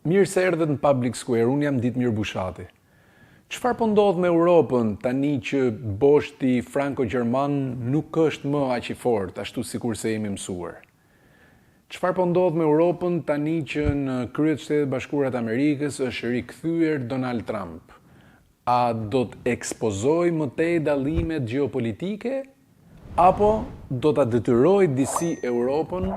Mirë se erdhët në Public Square, unë jam Ditmir Bushati. Çfarë po ndodh me Europën tani që boshti franko-gjerman nuk është më aq i fortë, ashtu sikur se jemi mësuar? Çfarë po ndodh me Europën tani që në krye të Shtetet Bashkuara të Amerikës është rikthyer Donald Trump? A do të ekspozoj më tej dallimet gjeopolitike apo do ta detyroj disi Europën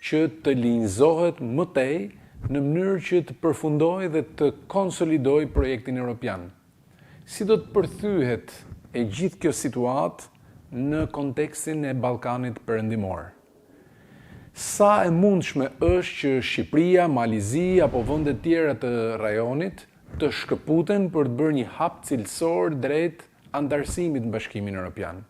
që të linjëzohet më tej në mënyrë që të përfundoj dhe të konsolidoj projektin evropian? Si do të përthyhet e gjithë kjo situatë në kontekstin e Ballkanit Perëndimor? Sa e mundshme është që Shqipëria, Malizi apo vende tjera të rajonit të shkëputen për të bërë një hap cilësor drejt antarësimit në Bashkimin Evropian?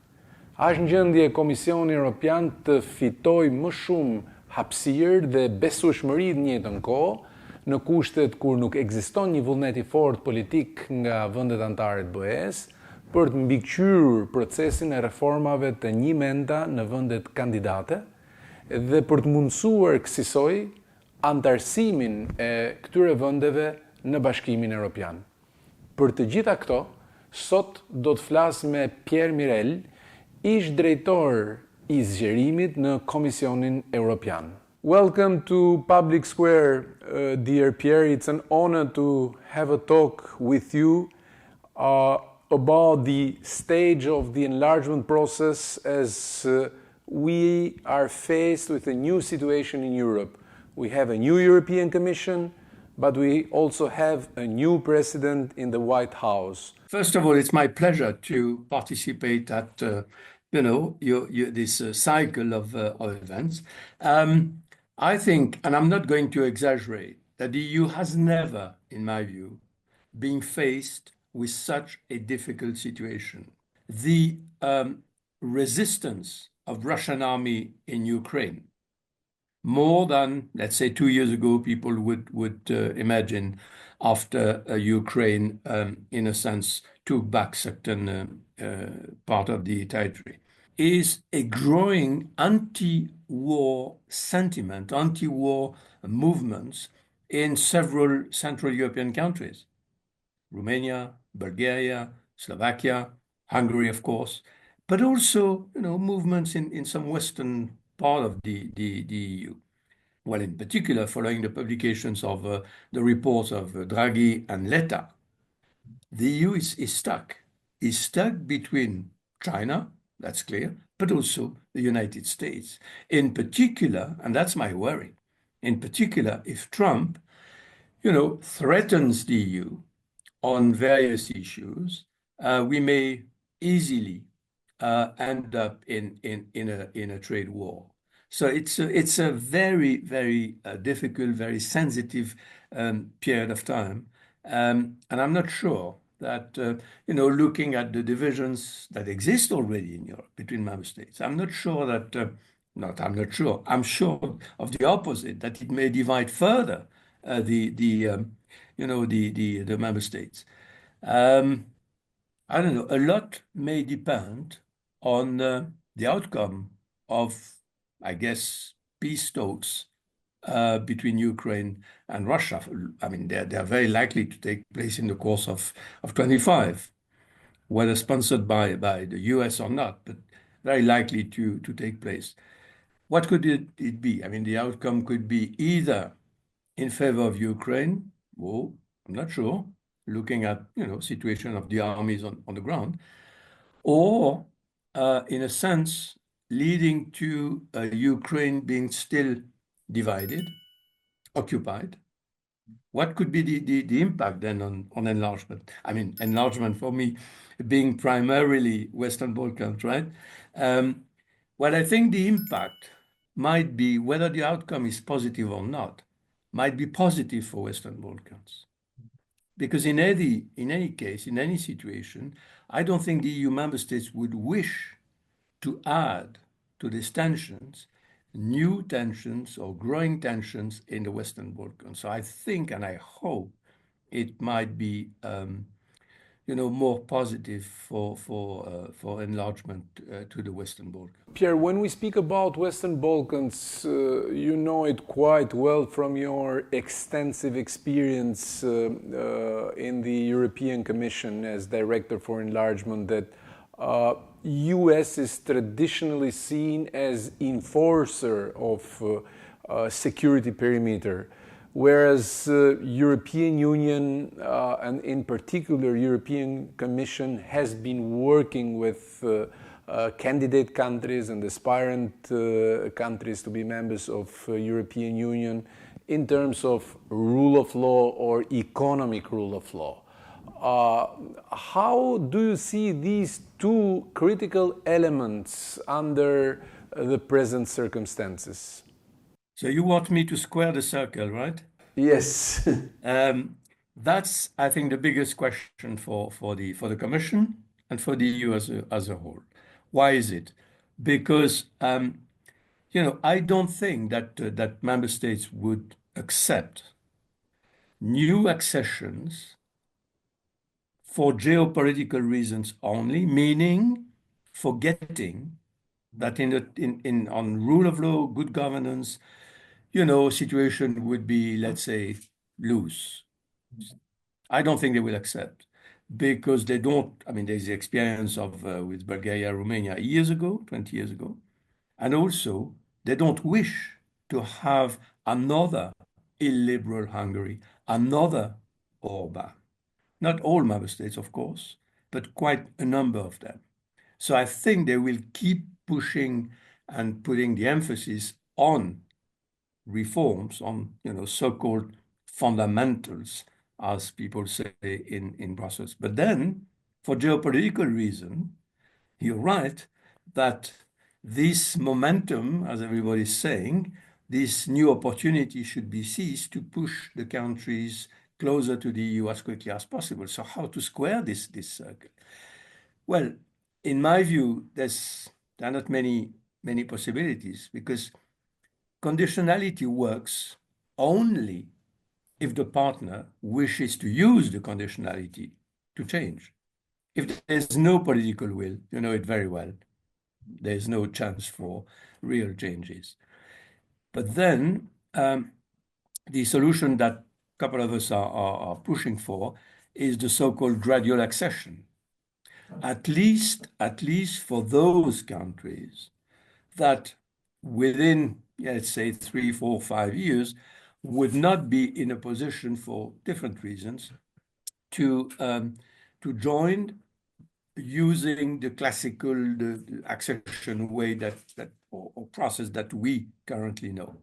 A është në gjendje Komisioni Evropian të fitoj më shumë hapësirë dhe besueshmëri në njëjtën kohë, në kushtet kur nuk ekziston një vullnet i fortë politik nga vendet anëtare të BE-s, për të mbikëqyrur procesin e reformave të një menda në vendet kandidate dhe për të mundësuar kësaj antarësimin e këtyre vendeve në Bashkimin Evropian. Për të gjitha këto, sot do të flas me Pierre Mirel, ish drejtor i zgjerimit në Komisionin Evropian. Welcome to Public Square, dear Pierre. It's an honor to have a talk with you about the stage of the enlargement process as we are faced with a new situation in Europe. We have a new European Commission, but we also have a new president in the White House. First of all, it's my pleasure to participate at this cycle of events. I think, and I'm not going to exaggerate, that the EU has never, in my view, been faced with such a difficult situation. The resistance of Russian army in Ukraine, more than, let's say, 2 years ago, people would imagine after Ukraine, in a sense, took back certain part of the territory, is a growing anti-war sentiment, anti-war movements in several Central European countries. Romania, Bulgaria, Slovakia, Hungary, of course, but also, movements in some Western part of the EU. Well, in particular, following the publications of the reports of Draghi and Letta, the EU is stuck between China, that's clear, but also the United States. In particular, and that's my worry, in particular, if Trump, threatens the EU on various issues, we may easily end up in a trade war. So it's a very, very difficult, very sensitive period of time. And I'm not sure that, looking at the divisions that exist already in Europe between member states, I'm sure of the opposite, that it may divide further the member states. I don't know, a lot may depend on the outcome of, I guess, peace talks between Ukraine and Russia. I mean, they're very likely to take place in the course of 25, whether sponsored by the US or not, but very likely to take place. What could it be? I mean, the outcome could be either in favor of Ukraine, or I'm not sure, looking at, situation of the armies on the ground, or in a sense, leading to Ukraine being still divided, occupied. What could be the impact then on enlargement? I mean, enlargement for me being primarily Western Balkans, right? Well, I think the impact might be, whether the outcome is positive or not, might be positive for Western Balkans. Because in any case, in any situation, I don't think the EU member states would wish to add to these tensions new tensions or growing tensions in the Western Balkans. So I think and I hope it might be more positive for enlargement to the Western Balkans. Pierre, when we speak about Western Balkans, you know it quite well from your extensive experience in the European Commission as Director for Enlargement that US is traditionally seen as enforcer of security perimeter, whereas European Union and in particular European Commission has been working with candidate countries and aspirant countries to be members of European Union in terms of rule of law or economic rule of law. How do you see these two critical elements under the present circumstances? So you want me to square the circle, right? Yes. That's, I think, the biggest question for the Commission and for the EU as a whole. Why is it? Because I don't think that member states would accept new accessions for geopolitical reasons only, meaning forgetting that on rule of law, good governance, situation would be, let's say, loose. I don't think they will accept because they don't. I mean, there's the experience of with Bulgaria, Romania 20 years ago, and also they don't wish to have another illiberal Hungary, another Orban. Not all member states, of course, but quite a number of them. So I think they will keep pushing and putting the emphasis on reforms, on so-called fundamentals, as people say in Brussels. But then, for geopolitical reason, you're right that this momentum, as everybody's saying, this new opportunity should be seized to push the countries closer to the EU as quickly as possible. So how to square this circle? Well, in my view, there are not many possibilities because conditionality works only if the partner wishes to use the conditionality to change. If there's no political will, you know it very well, there's no chance for real changes. But then the solution that a couple of us are pushing for is the so-called gradual accession. At least for those countries that within, let's say, 3, 4, 5 years would not be in a position for different reasons to join using the classical the accession way or process that we currently know.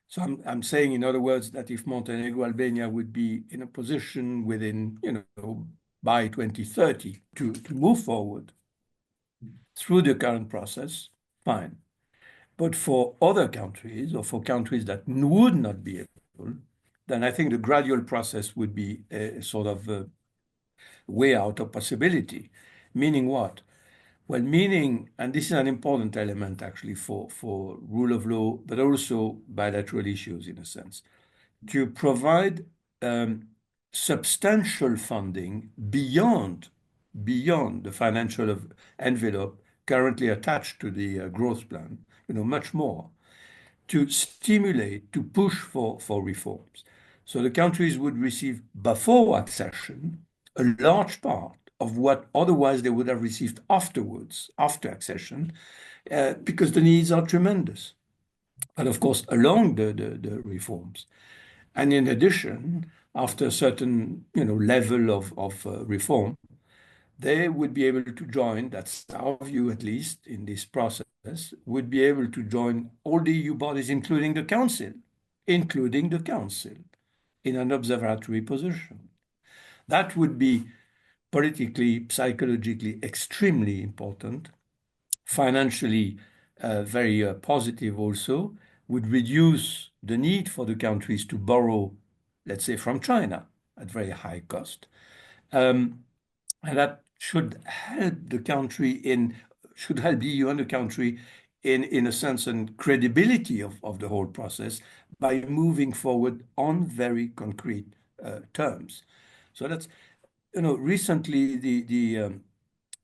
So I'm saying, in other words, that if Montenegro, Albania would be in a position within, by 2030 to move forward through the current process, fine. But for other countries or for countries that would not be able, then I think the gradual process would be a sort of a way out of possibility. Meaning what? Well, meaning, and this is an important element actually for rule of law, but also bilateral issues in a sense, to provide substantial funding beyond the financial envelope currently attached to the growth plan, much more, to stimulate, to push for reforms. So the countries would receive before accession a large part of what otherwise they would have received afterwards, after accession, because the needs are tremendous. But of course, along the reforms. And in addition, after a certain level of reform, they would be able to join, that's our view at least in this process, would be able to join all the EU bodies, including the Council, in an observatory position. That would be politically, psychologically extremely important, financially very positive also, would reduce the need for the countries to borrow, let's say, from China at very high cost. And that should help the country should help the EU and the country in a sense and credibility of the whole process by moving forward on very concrete terms. So that's recently the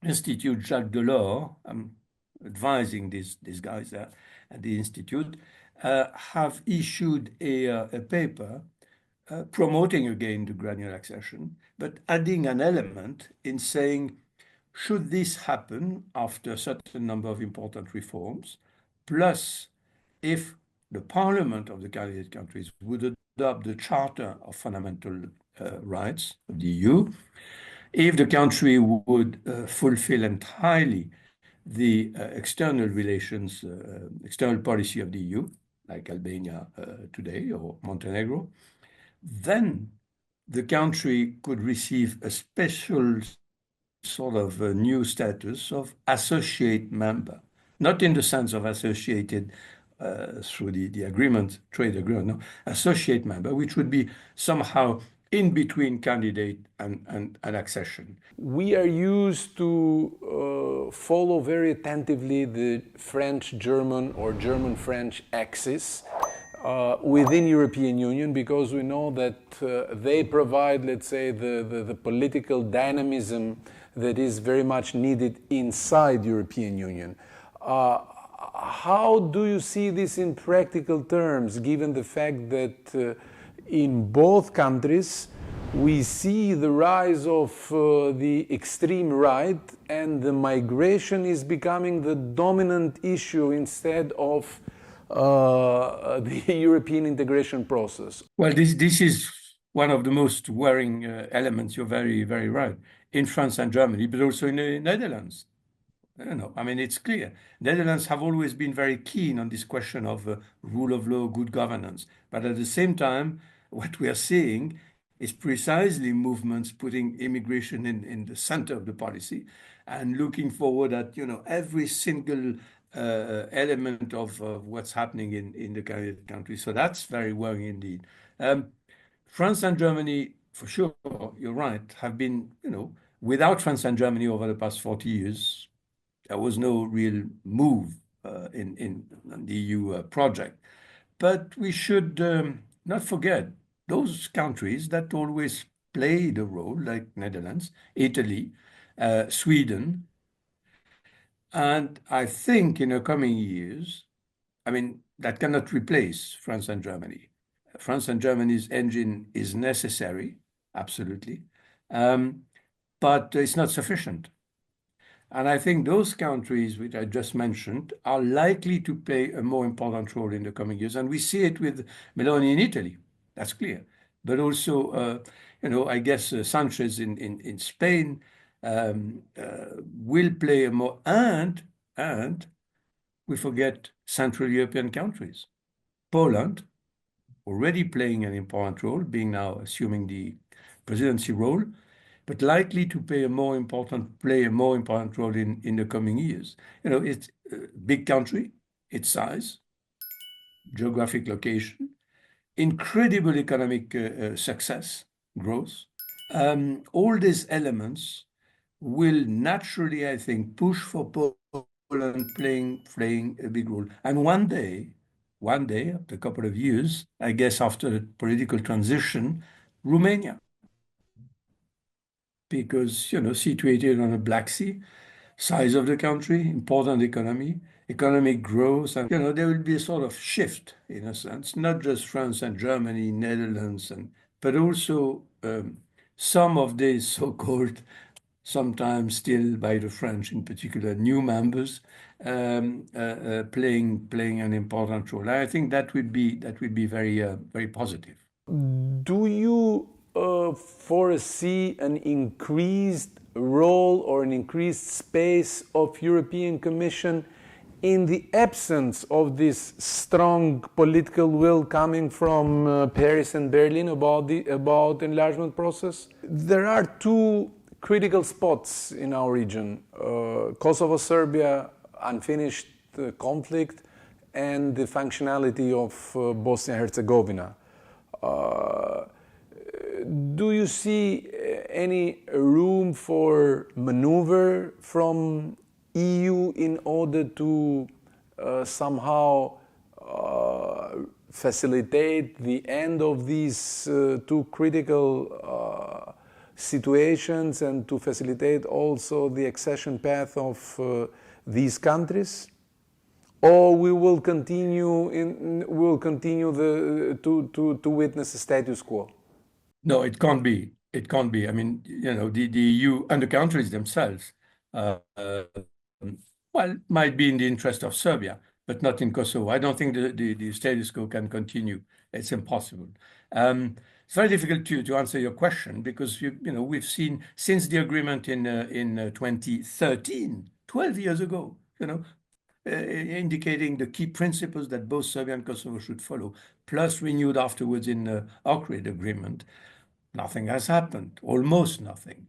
Institute Jacques Delors, I'm advising these guys there at the Institute, have issued a paper promoting again the gradual accession, but adding an element in saying, should this happen after a certain number of important reforms, plus if the parliament of the candidate countries would adopt the Charter of Fundamental Rights of the EU, if the country would fulfill entirely the external relations, external policy of the EU, like Albania today or Montenegro, then the country could receive a special sort of a new status of associate member, not in the sense of associated through the agreement, trade agreement, no, associate member, which would be somehow in between candidate and accession. We are used to follow very attentively the French-German or German-French axis within European Union, because we know that they provide, let's say, the political dynamism that is very much needed inside European Union. How do you see this in practical terms, given the fact that in both countries we see the rise of the extreme right, and the migration is becoming the dominant issue instead of the European integration process? Well, this is one of the most worrying elements. You're very, very right. In France and Germany, but also in the Netherlands. I mean, it's clear. Netherlands have always been very keen on this question of rule of law, good governance. But at the same time, what we are seeing is precisely movements putting immigration in the center of the policy and looking forward at, every single element of what's happening in the candidate country. So that's very worrying indeed. France and Germany, for sure, you're right, have been, without France and Germany over the past 40 years, there was no real move in the EU project. But we should not forget those countries that always played a role, like Netherlands, Italy, Sweden. And I think in the coming years, I mean, that cannot replace France and Germany. France and Germany's engine is necessary, absolutely, but it's not sufficient. And I think those countries which I just mentioned are likely to play a more important role in the coming years. And we see it with Meloni in Italy, that's clear. But also, I guess Sanchez in Spain will play a more, and we forget Central European countries. Poland, already playing an important role, being now assuming the presidency role, but likely to play a more important role in the coming years. It's a big country, its size, geographic location, incredible economic success, growth. All these elements will naturally, I think, push for Poland playing a big role. And one day, after a couple of years, I guess after the political transition, Romania. Because, situated on the Black Sea, size of the country, important economy, economic growth, and, there will be a sort of shift, in a sense, not just France and Germany, Netherlands, but also some of these so-called, sometimes still by the French in particular, new members playing an important role. I think that would be very, very positive. Do you foresee an increased role or an increased space of European Commission in the absence of this strong political will coming from Paris and Berlin about the enlargement process? There are two critical spots in our region: Kosovo, Serbia, unfinished conflict, and the functionality of Bosnia and Herzegovina. Do you see any room for maneuver from EU in order to somehow facilitate the end of these two critical situations and to facilitate also the accession path of these countries? Or we will continue to witness a status quo? No, it can't be. It can't be. I mean, the EU and the countries themselves, well, might be in the interest of Serbia, but not in Kosovo. I don't think the status quo can continue. It's impossible. It's very difficult to answer your question because we've seen since the agreement in 2013, 12 years ago, indicating the key principles that both Serbia and Kosovo should follow, plus renewed afterwards in the Ohrid agreement. Nothing has happened, almost nothing.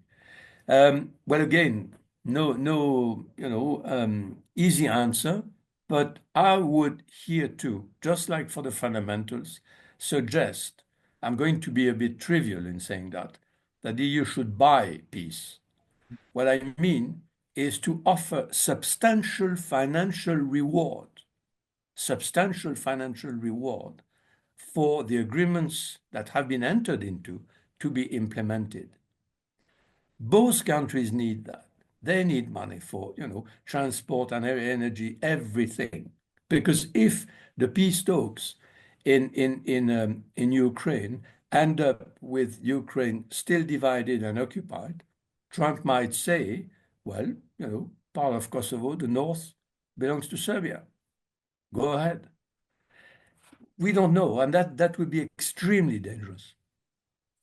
Well, again, no, easy answer, but I would here too, just like for the fundamentals, suggest, I'm going to be a bit trivial in saying that the EU should buy peace. What I mean is to offer substantial financial reward for the agreements that have been entered into to be implemented. Both countries need that. They need money for, transport and energy, everything. Because if the peace talks in Ukraine end up with Ukraine still divided and occupied, Trump might say, well, part of Kosovo, the north, belongs to Serbia. Go ahead. We don't know, and that would be extremely dangerous.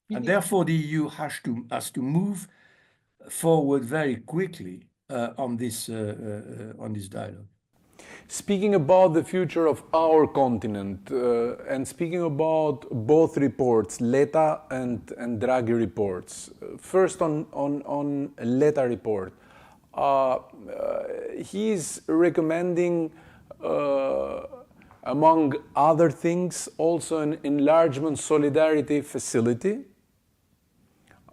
And therefore, the EU has to move forward very quickly on this dialogue. Speaking about the future of our continent and speaking about both reports, Letta and Draghi reports. First on Letta report, he's recommending, among other things, also an enlargement solidarity facility,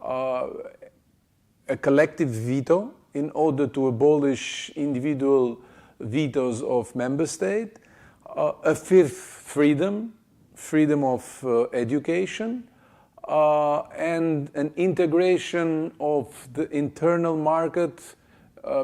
a collective veto in order to abolish individual vetoes of member state, a fifth freedom of education, and an integration of the internal market,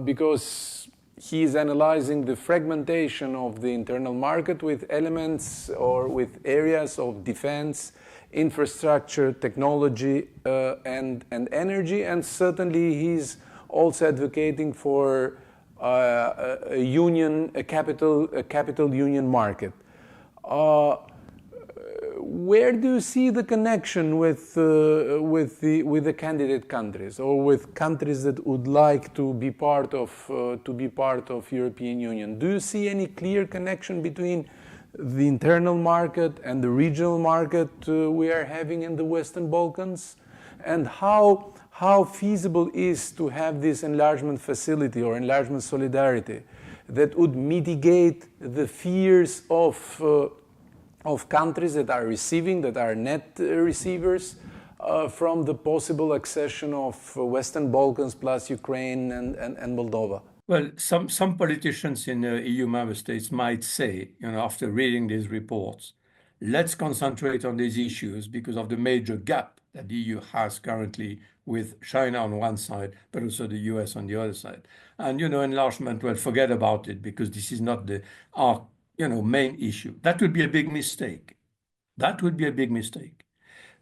because he is analyzing the fragmentation of the internal market with elements or with areas of defense, infrastructure, technology, and energy, and certainly he's also advocating for a capital union market. Where do you see the connection with the candidate countries, or with countries that would like to be part of European Union? Do you see any clear connection between the internal market and the regional market we are having in the Western Balkans, and how feasible is to have this enlargement facility or enlargement solidarity that would mitigate the fears of countries that are net receivers from the possible accession of Western Balkans plus Ukraine and Moldova? Well, some politicians in EU member states might say, after reading these reports, let's concentrate on these issues because of the major gap that the EU has currently with China on one side, but also the US on the other side. And, enlargement, well, forget about it because this is not our main issue. That would be a big mistake. That would be a big mistake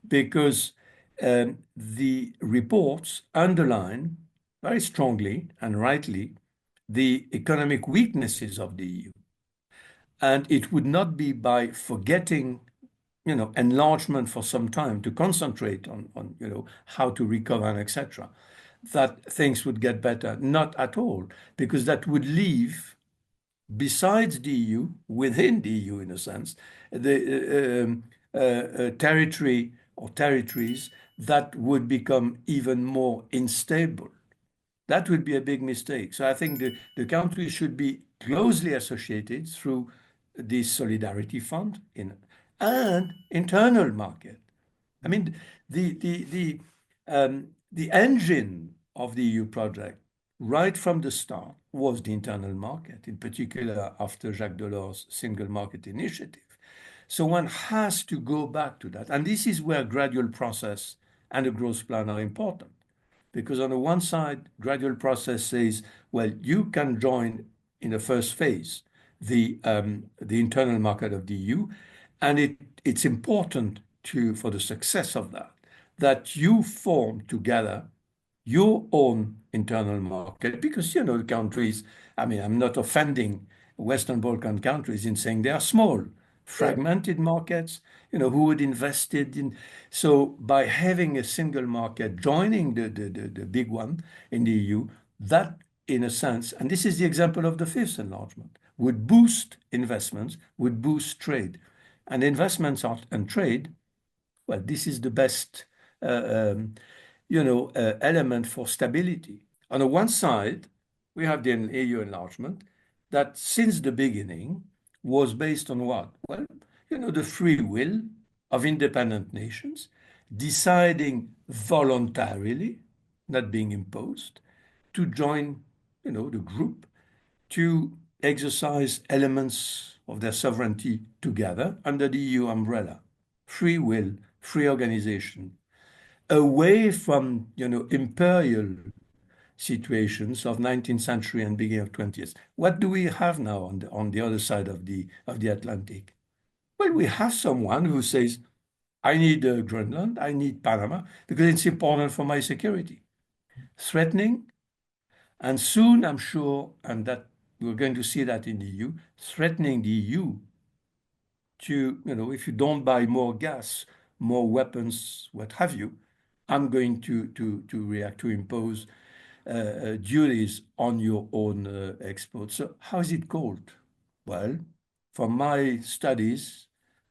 because the reports underline very strongly and rightly the economic weaknesses of the EU. And it would not be by forgetting, enlargement for some time to concentrate on how to recover and etc., that things would get better. Not at all, because that would leave, besides the EU, within the EU in a sense, the territory or territories that would become even more unstable. That would be a big mistake. So I think the country should be closely associated through this solidarity fund and internal market. I mean, the engine of the EU project right from the start was the internal market, in particular after Jacques Delors' single market initiative. So one has to go back to that. And this is where gradual process and a growth plan are important. because on the one side, gradual process says, well, you can join in the first phase the internal market of the EU, and it's important for the success of that you form together your own internal market, because the countries, I mean, I'm not offending Western Balkan countries in saying they are small, fragmented markets, who would invest it in. So by having a single market, joining the big one in the EU, that in a sense, and this is the example of the fifth enlargement, would boost investments, would boost trade. And investments and trade, well, this is the best element for stability. On the one side, we have the EU enlargement that since the beginning was based on what? Well, the free will of independent nations deciding voluntarily, not being imposed, to join, the group, to exercise elements of their sovereignty together under the EU umbrella. Free will, free organization, away from imperial situations of 19th century and beginning of 20th. What do we have now on the other side of the Atlantic? Well, we have someone who says, I need Greenland, I need Panama, because it's important for my security. Threatening, and soon I'm sure, and that we're going to see that in the EU, threatening the EU to, if you don't buy more gas, more weapons, what have you, I'm going to react, to impose duties on your own exports. So how is it called? Well, from my studies,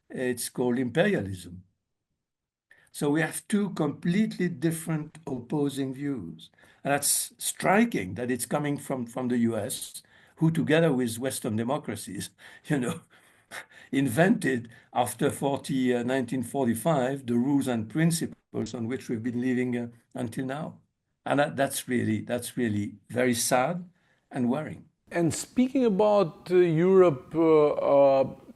it's called imperialism. So we have two completely different opposing views. And that's striking that it's coming from the US, who together with Western democracies, invented after 1945 the rules and principles on which we've been living until now. And that's really very sad and worrying. And speaking about Europe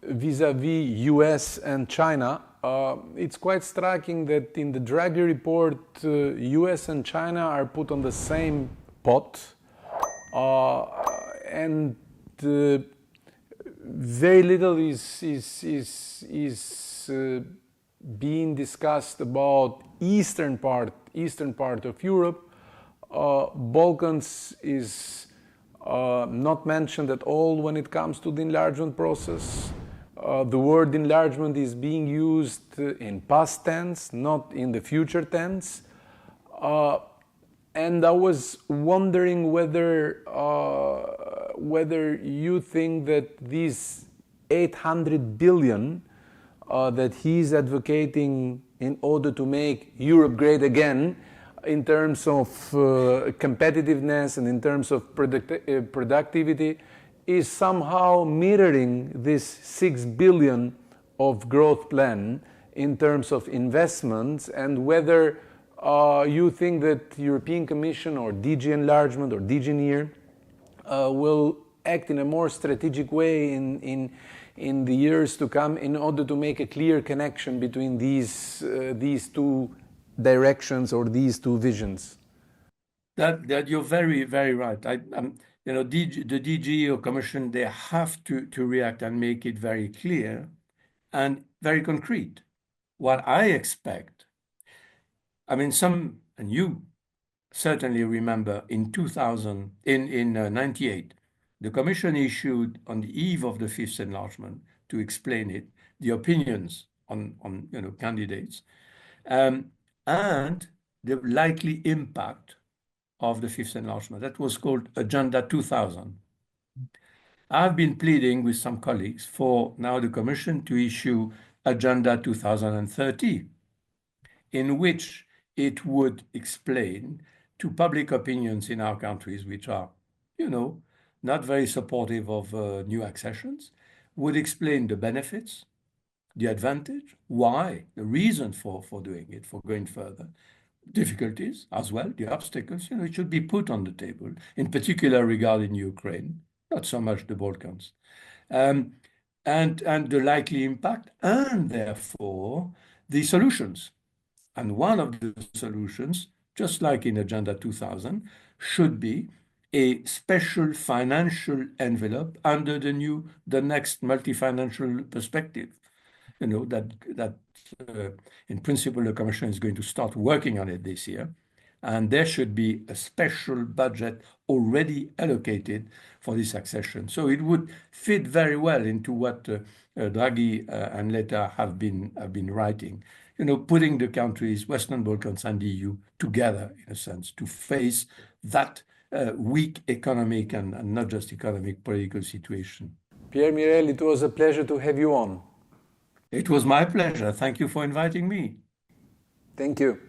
vis-a-vis US and China, it's quite striking that in the Draghi report, US and China are put on the same pot, and very little is being discussed about eastern part of Europe. Balkans is not mentioned at all when it comes to the enlargement process. The word enlargement is being used in past tense, not in the future tense. And I was wondering whether you think that these 800 billion that he's advocating in order to make Europe great again, in terms of competitiveness and in terms of productivity, is somehow mirroring this 6 billion of growth plan in terms of investments, and whether you think that European Commission or DG Enlargement or DG NEAR will act in a more strategic way in the years to come in order to make a clear connection between these two directions or these two visions. That you're very, very right. The DG or Commission, they have to react and make it very clear and very concrete. What I expect, I mean, and you certainly remember in 98, the Commission issued on the eve of the fifth enlargement, to explain it, the opinions on candidates, and the likely impact of the fifth enlargement. That was called Agenda 2000. I've been pleading with some colleagues for now the Commission to issue Agenda 2030, in which it would explain to public opinions in our countries, which are, not very supportive of new accessions, would explain the benefits, the advantage, why, the reason for doing it, for going further, difficulties as well, the obstacles, it should be put on the table, in particular regarding Ukraine, not so much the Balkans, and the likely impact, and therefore the solutions. And one of the solutions just like in Agenda 2000, should be a special financial envelope under the next multi-financial perspective. That in principle, the Commission is going to start working on it this year. And there should be a special budget already allocated for this accession. So it would fit very well into what Draghi and Letta have been writing. Putting the countries, Western Balkans and the EU, together in a sense to face that weak economic and not just economic, political situation. Pierre, Mirel, it was a pleasure to have you on. It was my pleasure. Thank you for inviting me. Thank you.